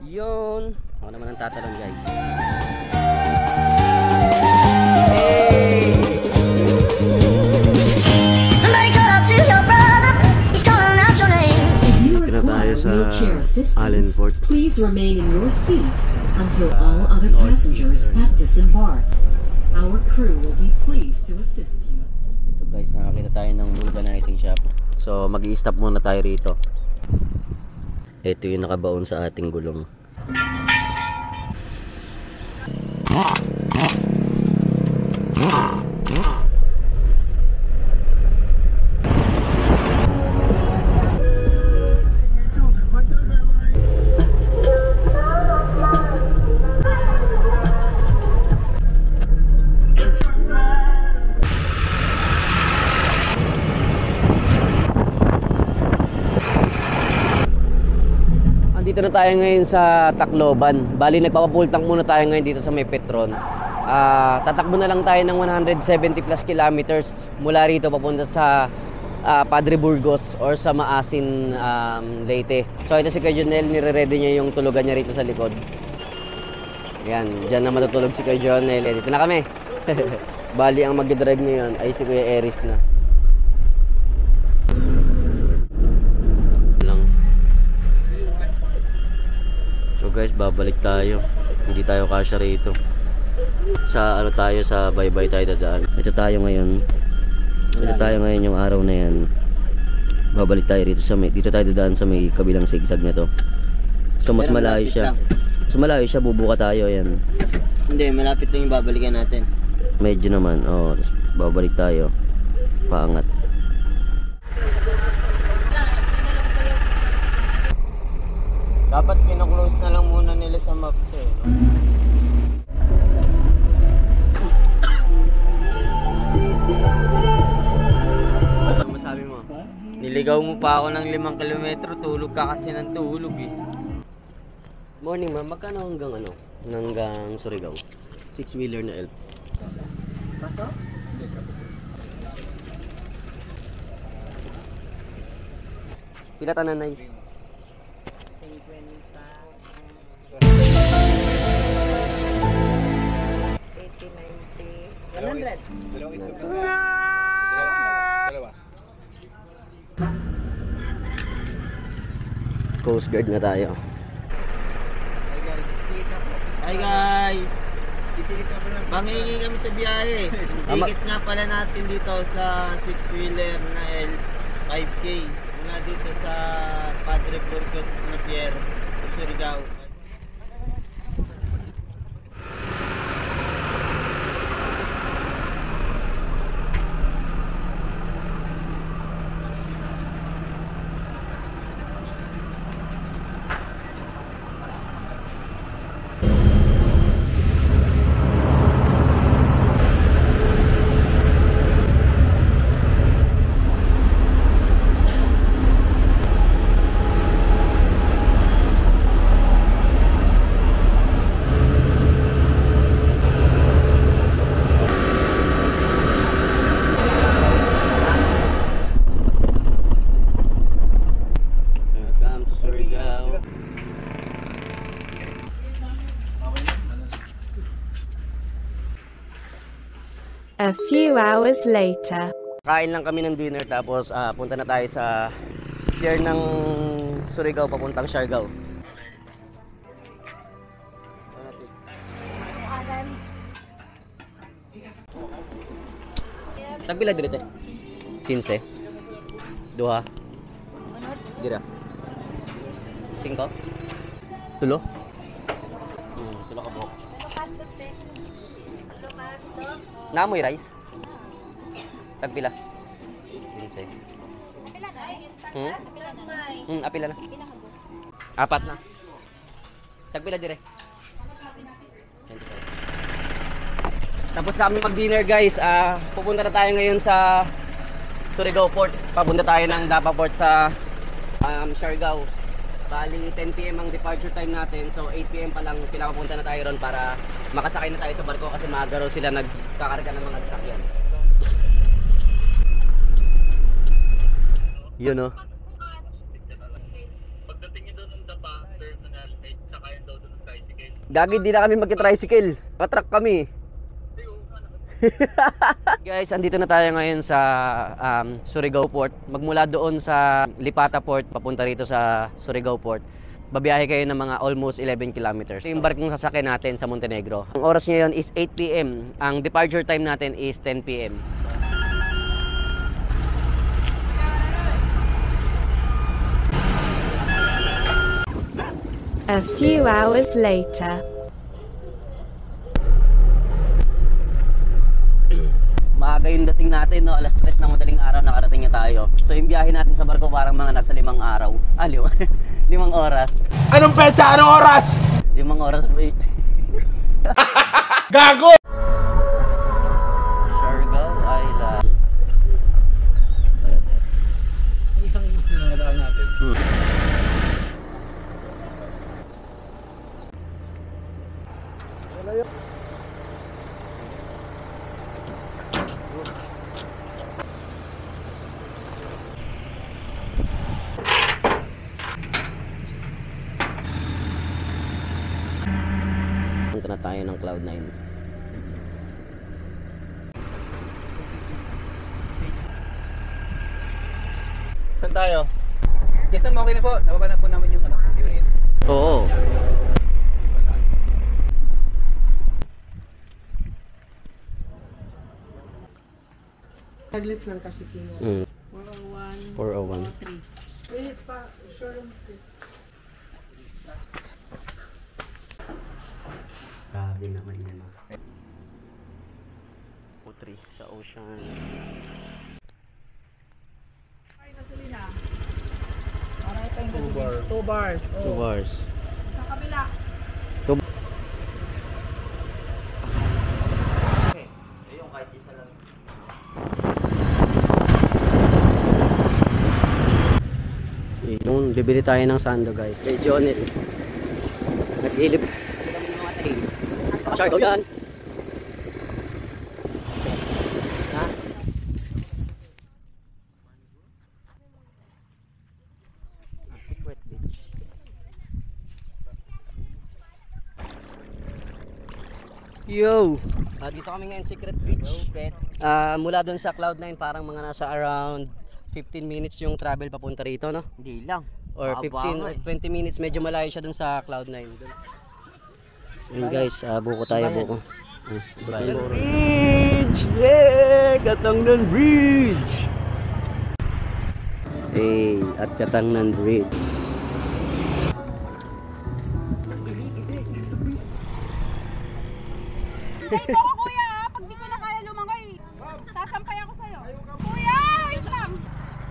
Yun. Ako naman ang tatalon, guys. Dito na tayo sa Allenport. Please remain in your seat until all other passengers have disembarked. Our crew will be pleased to assist you. Ito guys, nakakita tayo ng vulcanizing shop. So mag-i-stop muna tayo rito. Ito yung nakabaon sa ating gulong. Dito na tayo ngayon sa Tacloban. Bali nagpapapultang muna tayo ngayon dito sa may Petron. Tatakbo na lang tayo ng 170 plus kilometers mula rito papunta sa Padre Burgos or sa Maasin, Leyte. So ito si Kuya Jonel, nire-ready niya yung tulugan niya rito sa likod. Yan, dyan na matutulog si Kuya Jonel. Dito na kami. Bali ang mag-drive ngayon ay si Kuya Eris na. So guys, babalik tayo. Hindi tayo kasya rito. Sa ano tayo, sa bye-bye tayo dadaan. Ito tayo ngayon. Ito tayo ngayon yung araw na yan. Babalik tayo rito sa may, dito tayo dadaan sa may kabilang sigsag na to. So mas malayo siya. Mas malayo siya, bubuka tayo yan. Hindi, malapit lang yung babalikan natin. Medyo naman, oh, babalik tayo. Paangat. Dapat kino-close na lang muna nila sa map eh. Ano masabi mo? Niligaw mo pa ako ng 5 kilometro, tulog ka kasi ng tulog eh. Morning ma'am, magkano hanggang ano? Hanggang Surigao? 6-wheeler na elf. Kaso? Pila tananay? 100. Coast Guard na tayo. Hi guys! Mangingi kami sa biyahe. Ticket nga pala natin dito sa 6-wheeler na L 5K. Muna dito sa Padre Burgos na Pier, Surigao. A few hours later. Kain lang kami ng dinner tapos punta na tayo sa pier ng Surigao papuntang Siargao. Tagpila dito. 15. Duha. Dira. 5. Tulo. Tulo ka buhok. Namoy rice. Tagpila. 15. Apila na. 4 na. Tagpila dire. 25. Tapos kami mag-dinner guys. Pupunta na tayo ngayon sa Surigao Port. Papunta tayo ng Dapa Port sa Siargao. Bali 10 PM ang departure time natin. So 8 PM pa lang pinapapunta na tayo ron para makasakay na tayo sa barko kasi maaga raw sila nagkakarga ng mga sasakyan. Yun o. Pagdating nyo doon ng Dapa, terminal, sakay Gagi, di na kami magka-tricycle. Katruck kami. Guys, andito na tayo ngayon sa Surigao Port. Magmula doon sa Lipata Port, papunta rito sa Surigao Port. Babiyahe kayo ng mga almost 11 kilometers. Ito yung barkong sasakyan natin sa Montenegro. Ang oras ngayon is 8 PM. Ang departure time natin is 10 PM. A few hours later. Maaga yung dating natin, no? Alas 3 ng madaling araw nakarating na tayo. So yung biyahe natin sa barko parang mga nasa 5 araw. 5 oras. Anong petsa? Anong oras? 5 oras, wait. Gago! Siargao Island. Isang isla na nadaan natin. Punta na tayo ng Cloud9. Saan tayo? Yes, ma'am, okay na po. Nababa na po namin yung unit. Oo. Saglit lang kasi tingnan. 401. Wait pa, sure lang. Grabe naman yan. O3 sa Ocean. Ay, gasolina. Para tayong gasolina. 2 bars. 2 bars. Sa kabila. Okay. Ayun, kahit isa lang. Yun, bibili tayo ng sando guys. Kay Jonel. Nag-ilip. Pakasargaw yan. Ha? Secret beach. Yo! Dito kami ngayon Secret Beach. Mula doon sa Cloud9 parang mga nasa around 15 minutes yung travel papunta rito, no? Hindi lang. Or 15 or 20 minutes, medyo malayo siya dun sa Cloud9. Yun guys, buko tayo, buko. Bridge! Yeah! Katangnan Bridge! Hey, at Katangnan Bridge. Ito ako kuya, pag di ko na kaya lumangoy, sasampay ako sa'yo. Kuya, wait lang.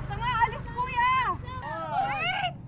Ito nga, alis kuya. Wait!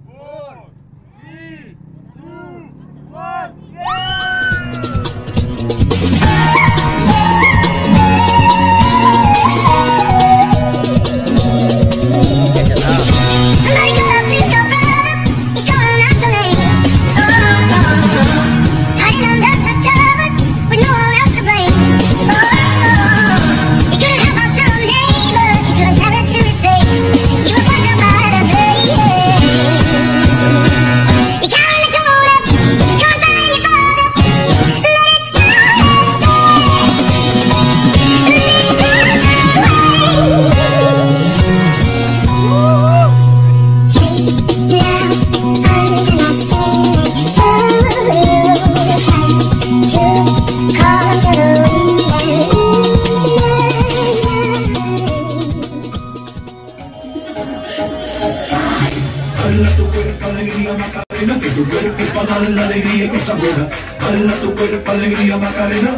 'Macarena, Macarena.